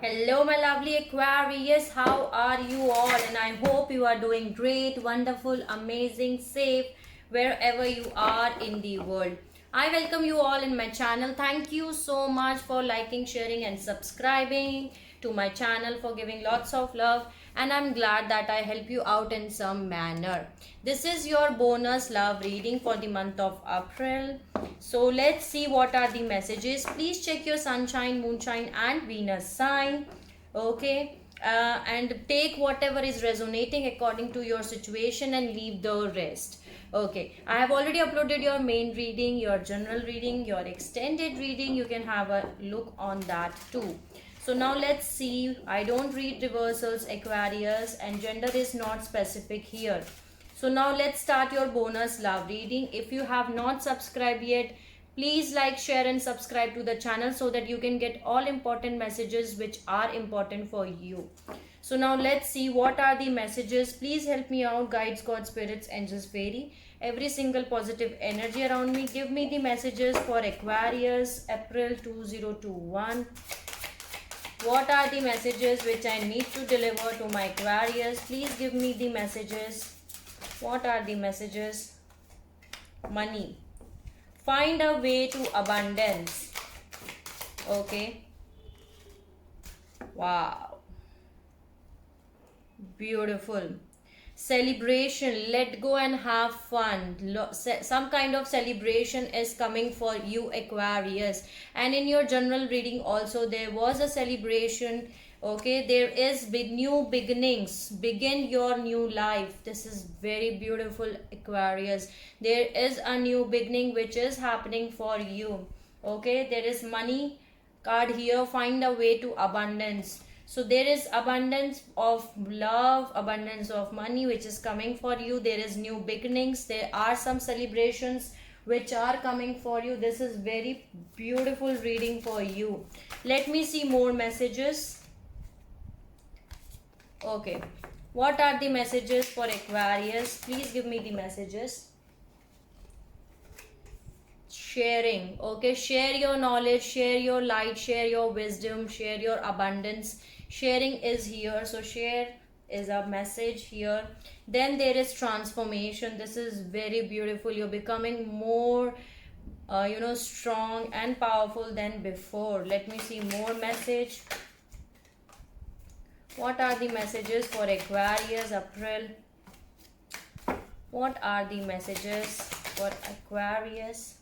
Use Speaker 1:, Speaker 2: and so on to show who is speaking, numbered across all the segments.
Speaker 1: Hello, my lovely Aquarius. How are you all? And I hope you are doing great, wonderful, amazing, safe, wherever you are in the world. I welcome you all in my channel. Thank you so much for liking, sharing, and subscribing to my channel, for giving lots of love. And I'm glad that I help you out in some manner. This is your bonus love reading for the month of April. So let's see what are the messages. Please check your sunshine, moonshine, and Venus sign. Okay. And take whatever is resonating according to your situation and leave the rest. Okay, I have already uploaded your main reading, your general reading, your extended reading. You can have a look on that too. So now let's see. I don't read reversals, Aquarius, and gender is not specific here. So now let's start your bonus love reading. If you have not subscribed yet, please like, share and subscribe to the channel so that you can get all important messages which are important for you. So now let's see what are the messages. Please help me out, guides, God, spirits, angels, fairy. Every single positive energy around me. Give me the messages for Aquarius, April 2021. What are the messages which I need to deliver to my Aquarius? Please give me the messages. What are the messages? Money. Find a way to abundance. Okay. Wow. Beautiful. Celebration. Let go and have fun. Some kind of celebration is coming for you, Aquarius. And in your general reading also, there was a celebration. Okay, there is new beginnings. Begin your new life. This is very beautiful, Aquarius. There is a new beginning which is happening for you. Okay, there is money card here. Find a way to abundance. So there is abundance of love, abundance of money which is coming for you. There is new beginnings. There are some celebrations which are coming for you. This is very beautiful reading for you. Let me see more messages. Okay, what are the messages for Aquarius? Please give me the messages. Sharing. Okay, share your knowledge, share your light, share your wisdom, share your abundance. Sharing is here, so share is a message here. Then there is transformation. This is very beautiful. You're becoming more strong and powerful than before. Let me see more message. What are the messages for Aquarius, April? What are the messages for Aquarius?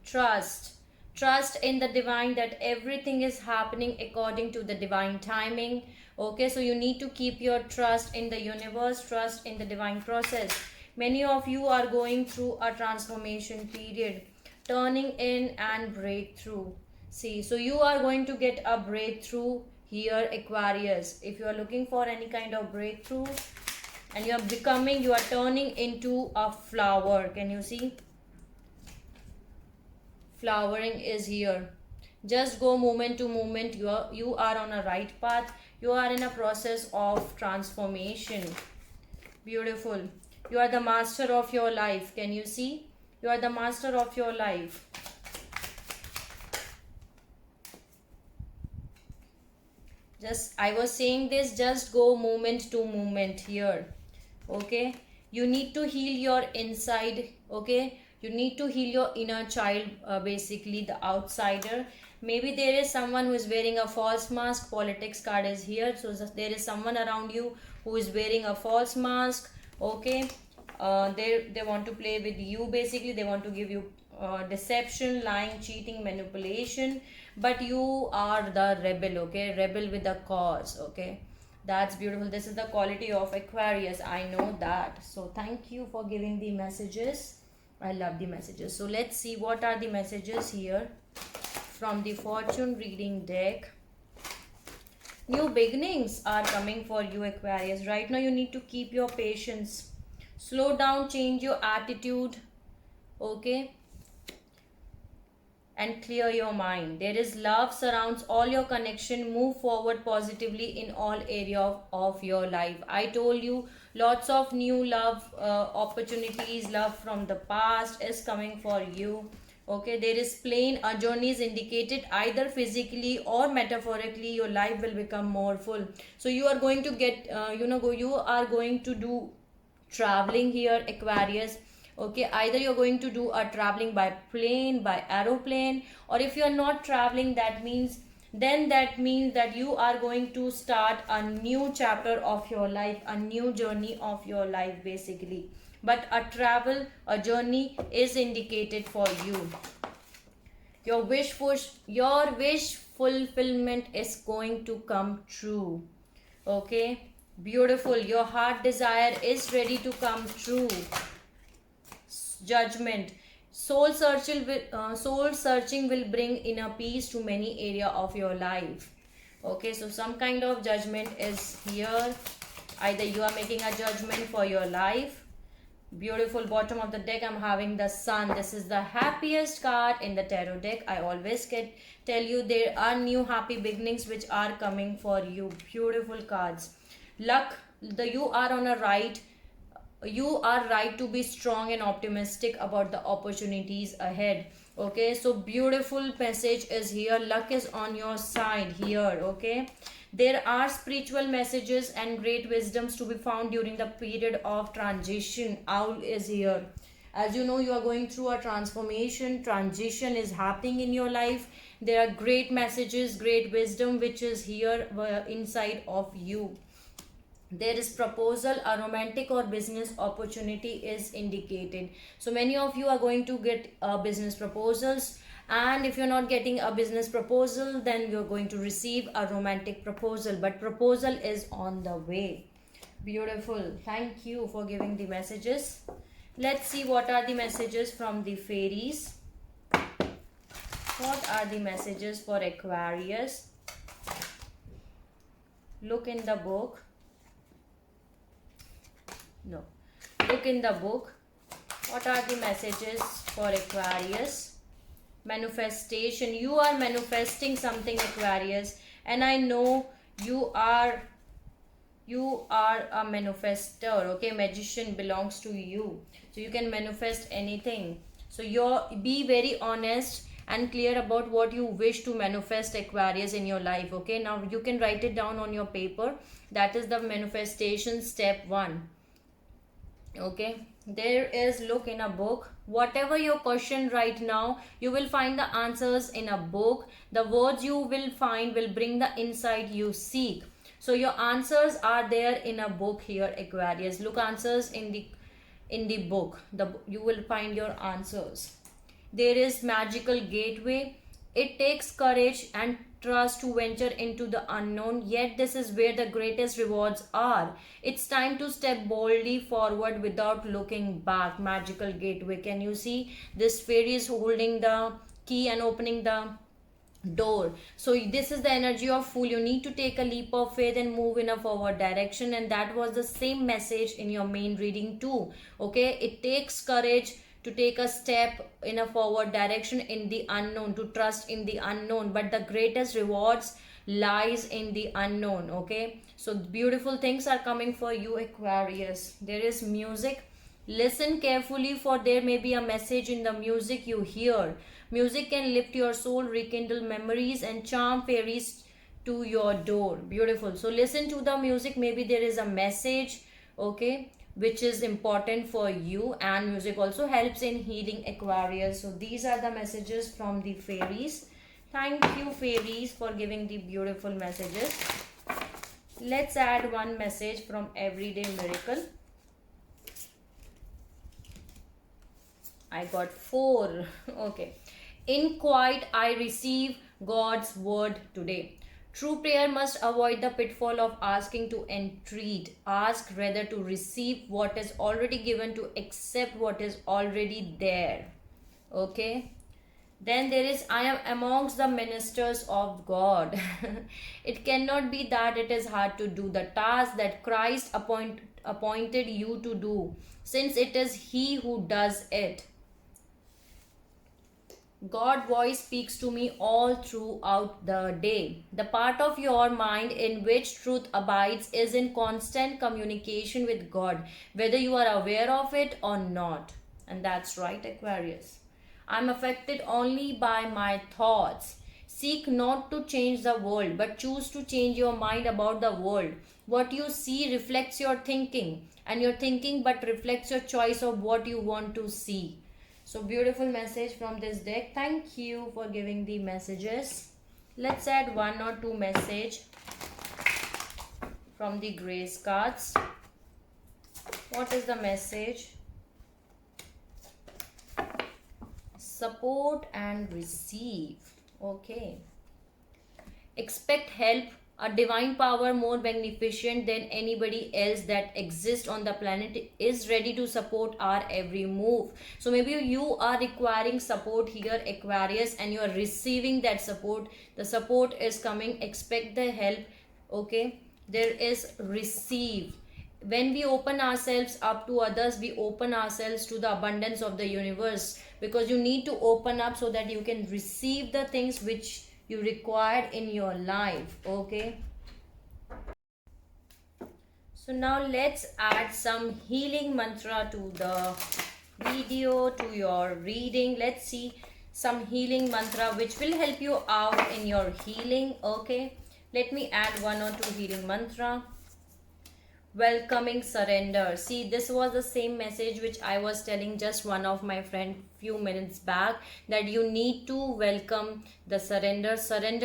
Speaker 1: Trust. Trust in the divine, that everything is happening according to the divine timing. Okay, so you need to keep your trust in the universe, trust in the divine process. Many of you are going through a transformation period, turning in and breakthrough. See, so you are going to get a breakthrough here, Aquarius. If you are looking for any kind of breakthrough and you are turning into a flower. Can you see? Flowering is here. Just go moment to moment. You are on a right path. You are in a process of transformation. Beautiful. You are the master of your life. Can you see? You are the master of your life. I was saying this, just go moment to moment here. Okay, you need to heal your inside. Okay, you need to heal your inner child, basically the outsider. Maybe there is someone who is wearing a false mask. Politics card is here, so there is someone around you who is wearing a false mask. Okay, they want to play with you. Basically they want to give you deception, lying, cheating, manipulation, but you are the rebel. Okay, rebel with a cause. Okay, that's beautiful. This is the quality of Aquarius, I know that. So thank you for giving the messages. I love the messages. So let's see what are the messages here from the fortune reading deck. New beginnings are coming for you, Aquarius. Right now you need to keep your patience. Slow down, change your attitude. Okay, and clear your mind. There is love surrounds all your connection. Move forward positively in all area of your life. I told you, lots of new love opportunities, love from the past is coming for you. Okay, there is plain a journey is indicated either physically or metaphorically. Your life will become more full. So you are going to get you are going to do traveling here, Aquarius. Okay, either you're going to do a traveling by plane, by aeroplane, or if you're not traveling, that means that you are going to start a new chapter of your life, a new journey of your life basically. But a travel, a journey is indicated for you. Your wish fulfillment is going to come true. Okay, beautiful. Your heart desire is ready to come true. Judgment. Soul searching will bring inner peace to many area of your life. Okay, so some kind of judgment is here. Either you are making a judgment for your life. Beautiful. Bottom of the deck, I'm having the Sun. This is the happiest card in the tarot deck. I always tell you there are new happy beginnings which are coming for you. Beautiful cards. Luck. You are on a right. You are right to be strong and optimistic about the opportunities ahead. Okay, so beautiful message is here. Luck is on your side here. Okay, there are spiritual messages and great wisdoms to be found during the period of transition. Owl is here. As you know, you are going through a transformation. Transition is happening in your life. There are great messages, great wisdom which is here inside of you. There is proposal, a romantic or business opportunity is indicated. So many of you are going to get business proposals, and if you're not getting a business proposal, then you're going to receive a romantic proposal, but proposal is on the way. Beautiful. Thank you for giving the messages. Let's see what are the messages from the fairies. What are the messages for Aquarius? Look in the book. No, look in the book. What are the messages for Aquarius? Manifestation. You are manifesting something, Aquarius, and I know you are a manifester. Okay, magician belongs to you, so you can manifest anything. So be very honest and clear about what you wish to manifest, Aquarius, in your life. Okay, now you can write it down on your paper. That is the manifestation step 1. Okay, there is look in a book. Whatever your question right now, you will find the answers in a book. The words you will find will bring the insight you seek. So your answers are there in a book here, Aquarius. Look answers in the book. You will find your answers. There is magical gateway. It takes courage and trust to venture into the unknown, yet this is where the greatest rewards are. It's time to step boldly forward without looking back. Magical gateway. Can you see? This fairy is holding the key and opening the door. So this is the energy of Fool. You need to take a leap of faith and move in a forward direction, and that was the same message in your main reading too. Okay, it takes courage to take a step in a forward direction in the unknown, to trust in the unknown, but the greatest rewards lies in the unknown. Okay, so beautiful things are coming for you, Aquarius. There is music. Listen carefully, for there may be a message in the music you hear. Music can lift your soul, rekindle memories, and charm fairies to your door. Beautiful. So listen to the music. Maybe there is a message, okay, which is important for you, and music also helps in healing, Aquarius. So these are the messages from the fairies. Thank you, fairies, for giving the beautiful messages. Let's add one message from Everyday Miracle. I got 4. Okay. In quiet, I receive God's word today. True prayer must avoid the pitfall of asking to entreat. Ask rather to receive what is already given, to accept what is already there. Okay. Then there is, I am amongst the ministers of God. It cannot be that it is hard to do the task that Christ appointed you to do, since it is He who does it. God's voice speaks to me all throughout the day. The part of your mind in which truth abides is in constant communication with God, whether you are aware of it or not. And that's right, Aquarius. I'm affected only by my thoughts. Seek not to change the world, but choose to change your mind about the world. What you see reflects your thinking, and your thinking but reflects your choice of what you want to see. So, beautiful message from this deck. Thank you for giving the messages. Let's add one or two message from the Grace cards. What is the message? Support and receive. Okay. Expect help. A divine power more magnificent than anybody else that exists on the planet is ready to support our every move. So maybe you are requiring support here, Aquarius, and you are receiving that support. The support is coming. Expect the help. Okay. There is receive. When we open ourselves up to others, we open ourselves to the abundance of the universe, because you need to open up so that you can receive the things which you required in your life. Okay, so now let's add some healing mantra to the video, to your reading. Let's see some healing mantra which will help you out in your healing. Okay, let me add one or two healing mantra. Welcoming surrender. See, this was the same message which I was telling just one of my friend few minutes back, that you need to welcome the surrender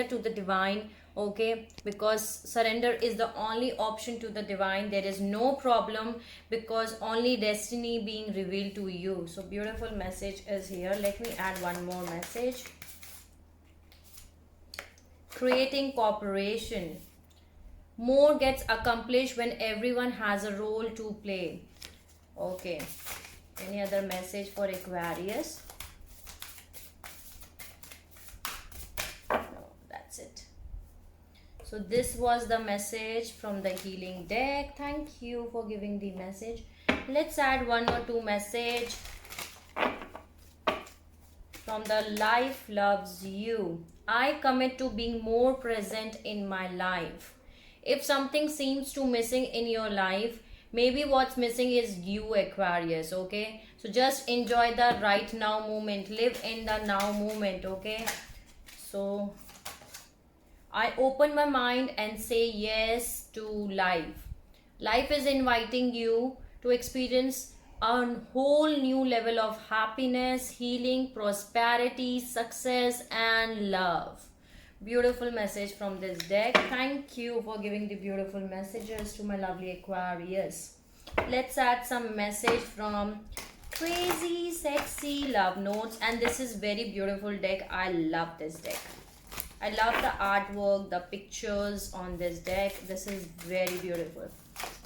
Speaker 1: to the divine. Okay, because surrender is the only option to the divine. There is no problem, because only destiny being revealed to you. So beautiful message is here. Let me add one more message. Creating cooperation. More gets accomplished when everyone has a role to play. Okay, any other message for Aquarius? No, that's it. So this was the message from the healing deck. Thank you for giving the message. Let's add one or two message from the Life Loves You. I commit to being more present in my life. If something seems to missing in your life, maybe what's missing is you, Aquarius. Okay, so just enjoy the right now moment. Live in the now moment. Okay, so I open my mind and say yes to life. Life is inviting you to experience a whole new level of happiness, healing, prosperity, success, and love. Beautiful message from this deck. Thank you for giving the beautiful messages to my lovely Aquarius. Let's add some message from Crazy Sexy Love Notes. And this is very beautiful deck. I love this deck. I love the artwork, the pictures on this deck. This is very beautiful.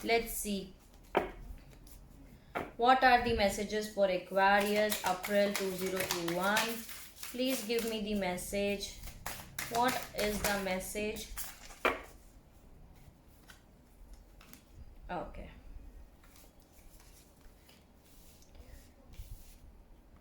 Speaker 1: Let's see. What are the messages for Aquarius, April 2021? Please give me the message. What is the message? Okay.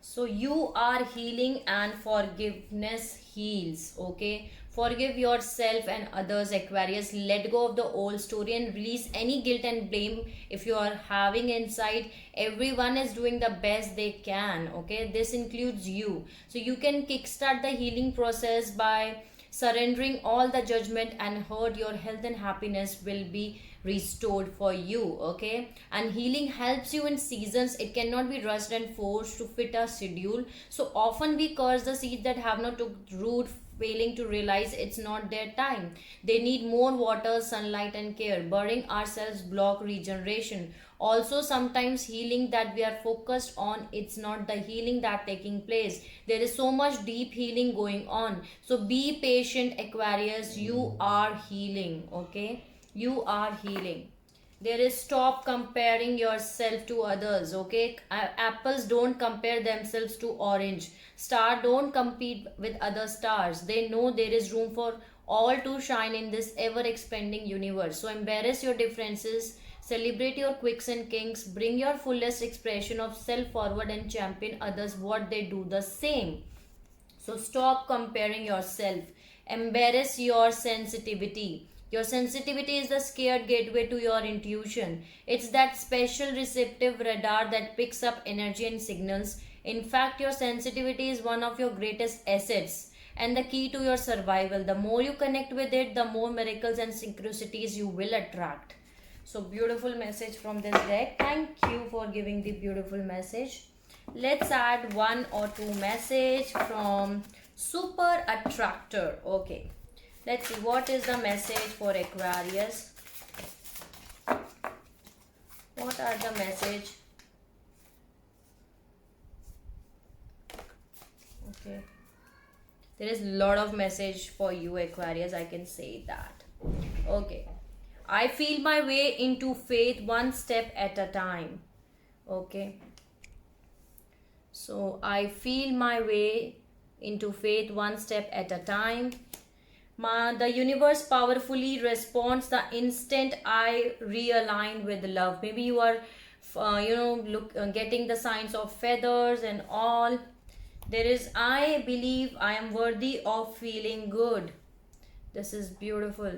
Speaker 1: So you are healing and forgiveness heals. Okay. Forgive yourself and others, Aquarius. Let go of the old story and release any guilt and blame if you are having inside. Everyone is doing the best they can. Okay. This includes you. So you can kickstart the healing process by surrendering all the judgment and hurt. Your health and happiness will be restored for you. Okay, and healing helps you in seasons. It cannot be rushed and forced to fit a schedule. So often we curse the seeds that have not took root, failing to realize it's not their time. They need more water, sunlight, and care. Burying ourselves block regeneration. Also, sometimes healing that we are focused on, it's not the healing that taking place. There is so much deep healing going on. So be patient, Aquarius. You are healing. Okay, you are healing. There is stop comparing yourself to others. Okay, apples don't compare themselves to orange. Star don't compete with other stars. They know there is room for all to shine in this ever expanding universe. So embrace your differences, celebrate your quirks and kinks, bring your fullest expression of self forward, and champion others what they do the same. So stop comparing yourself. Embrace your sensitivity. Your sensitivity is the scared gateway to your intuition. It's that special receptive radar that picks up energy and signals In fact, your sensitivity is one of your greatest assets and the key to your survival. The more you connect with it, the more miracles and synchronicities you will attract. So beautiful message from this deck. Thank you for giving the beautiful message. Let's add one or two message from Super Attractor. Okay, let's see what is the message for Aquarius. What are the message? Okay, there is a lot of message for you, Aquarius, I can say that. Okay, I feel my way into faith one step at a time. Okay, so I feel my way into faith one step at a time. The universe powerfully responds the instant I realign with love. Maybe you are getting the signs of feathers and all. There is, I believe I am worthy of feeling good. This is beautiful.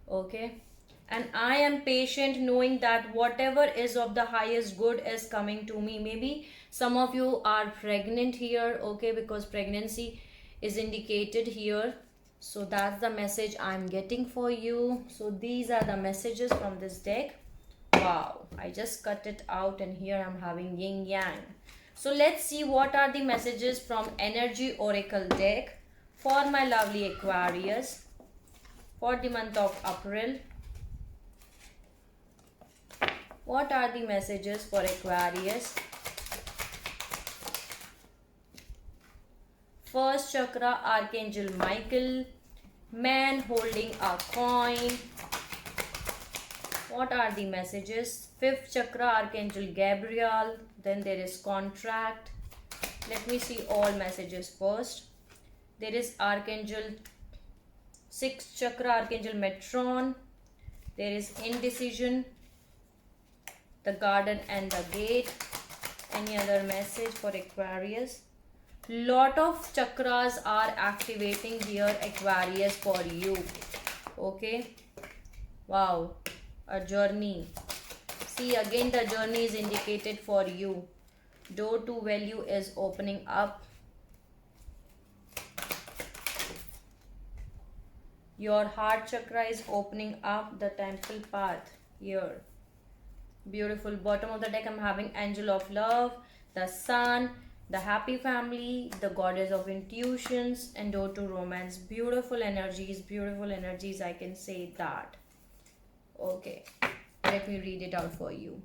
Speaker 1: Okay, and I am patient knowing that whatever is of the highest good is coming to me. Maybe some of you are pregnant here, okay, because pregnancy is indicated here. So that's the message I'm getting for you. So these are the messages from this deck. Wow, I just cut it out and here I'm having yin yang. So let's see what are the messages from Energy Oracle deck for my lovely Aquarius for the month of April. What are the messages for Aquarius? First chakra, Archangel Michael. Man holding a coin. What are the messages? Fifth chakra, Archangel Gabriel. Then there is contract. Let me see all messages first. There is Archangel, sixth chakra, Archangel Metron. There is indecision, the garden and the gate. Any other message for Aquarius? Lot of chakras are activating here, Aquarius, for you. Okay, wow, a journey. See, again the journey is indicated for you. Door to value is opening up. Your heart chakra is opening up, the temple path here. Beautiful. Bottom of the deck I'm having Angel of Love, the Sun, the Happy Family, the Goddess of Intuitions, and Door to Romance. Beautiful energies, I can say that. Okay, let me read it out for you.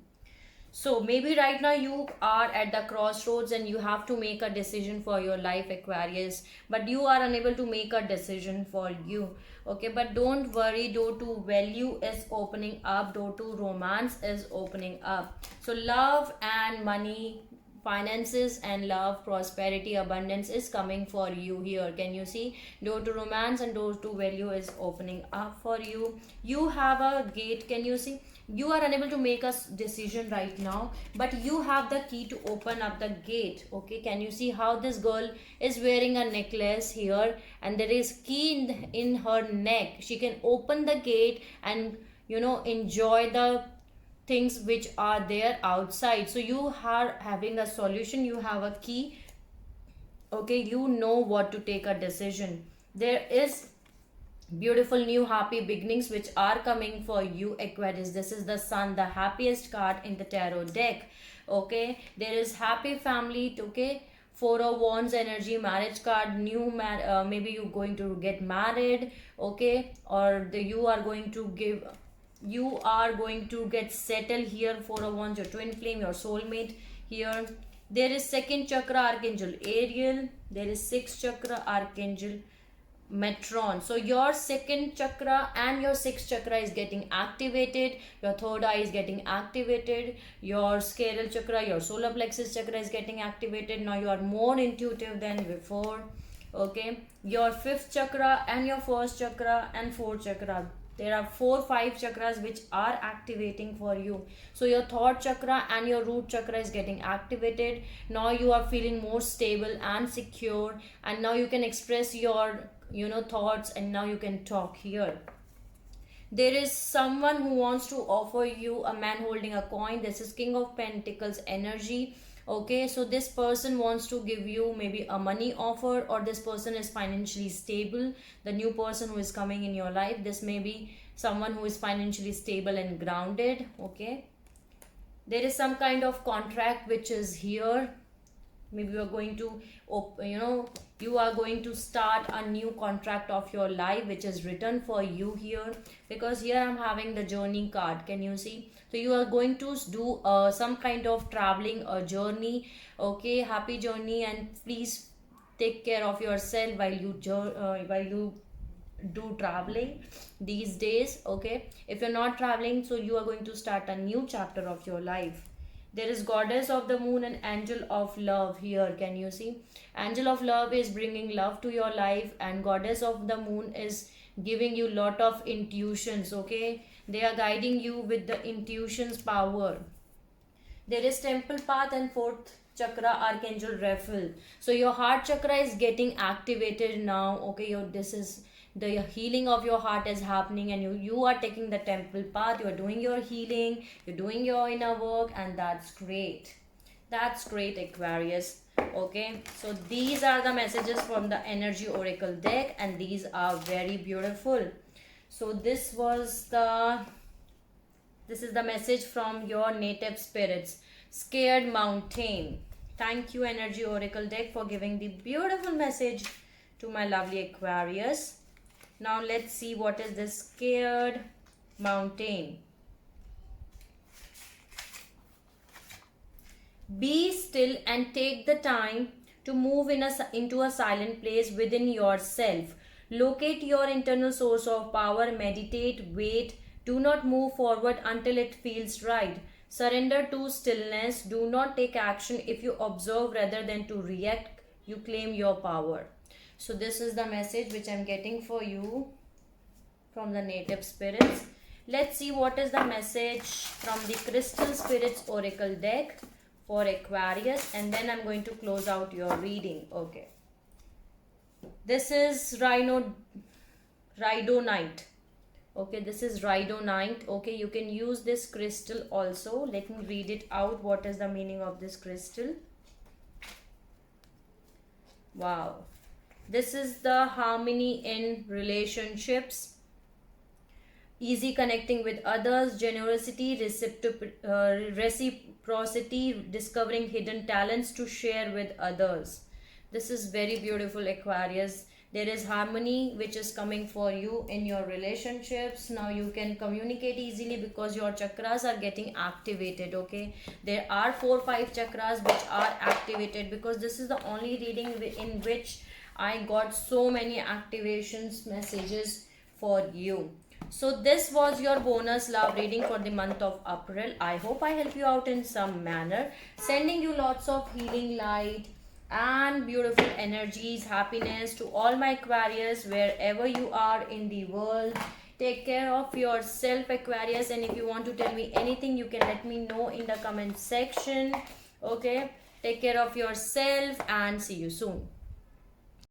Speaker 1: So maybe right now you are at the crossroads and you have to make a decision for your life, Aquarius, but you are unable to make a decision for you. Okay, but don't worry, door to value is opening up, door to romance is opening up. So love and money, finances and love, prosperity, abundance is coming for you here. Can you see? Door to romance and door to value is opening up for you. You have a gate. Can you see? You are unable to make a decision right now, but you have the key to open up the gate. Okay, can you see how this girl is wearing a necklace here and there is key in her neck? She can open the gate and enjoy the things which are there outside. So you are having a solution, you have a key. Okay, you know what to take a decision. There is beautiful new happy beginnings which are coming for you, Aquarius. This is the Sun, the happiest card in the tarot deck. Okay, there is happy family. Okay, Four of Wands energy, marriage card, maybe you're going to get married. Okay, or you are going to get settled here. Four of Wands, your twin flame, your soulmate here. There is second chakra, Archangel Ariel. There is sixth chakra, Archangel Metron. So your second chakra and your sixth chakra is getting activated. Your third eye is getting activated. Your sacral chakra, your solar plexus chakra is getting activated. Now you are more intuitive than before. Okay, your fifth chakra and your first chakra and fourth chakra, there are 4-5 chakras which are activating for you. So your third chakra and your root chakra is getting activated. Now you are feeling more stable and secure, and now you can express your thoughts, and now you can talk here. There is someone who wants to offer you, a man holding a coin. This is King of Pentacles energy. Okay, so this person wants to give you maybe a money offer, or this person is financially stable. The new person who is coming in your life, this may be someone who is financially stable and grounded. Okay, there is some kind of contract which is here. Maybe you are going to you are going to start a new contract of your life which is written for you here, because here I'm having the journey card. Can you see? So you are going to do some kind of traveling, a journey. Okay, happy journey, and please take care of yourself while you do traveling these days. Okay, if you're not traveling, so you are going to start a new chapter of your life. There is goddess of the moon and angel of love here. Can you see? Angel of love is bringing love to your life, and goddess of the moon is giving you lot of intuitions. Okay, they are guiding you with the intuitions power. There is temple path and fourth chakra archangel Raphael. So your heart chakra is getting activated now. Okay, this is the healing of your heart is happening, and you are taking the temple path. You are doing your healing, you're doing your inner work, and that's great. That's great, Aquarius. Okay, so these are the messages from the energy oracle deck, and these are very beautiful. So this is the message from your native spirits. Scared mountain. Thank you, energy oracle deck, for giving the beautiful message to my lovely Aquarius. Now let's see what is this scared mountain. Be still and take the time to move into a silent place within yourself. Locate your internal source of power. Meditate, wait. Do not move forward until it feels right. Surrender to stillness. Do not take action. If you observe rather than to react, you claim your power. So this is the message which I'm getting for you from the native spirits. Let's see what is the message from the Crystal Spirits Oracle deck for Aquarius, and then I'm going to close out your reading. Okay. This is Rhyodonite. Okay, this is Rhyodonite. Okay, you can use this crystal also. Let me read it out. What is the meaning of this crystal? Wow. This is the harmony in relationships, easy connecting with others, generosity, reciprocity, discovering hidden talents to share with others. This is very beautiful, Aquarius. There is harmony which is coming for you in your relationships. Now you can communicate easily because your chakras are getting activated. Okay, there are 4-5 chakras which are activated, because this is the only reading in which I got so many activations messages for you. So this was your bonus love reading for the month of April. I hope I help you out in some manner, sending you lots of healing light and beautiful energies, happiness to all my Aquarius wherever you are in the world. Take care of yourself, Aquarius, and if you want to tell me anything, you can let me know in the comment section. Okay, take care of yourself and see you soon.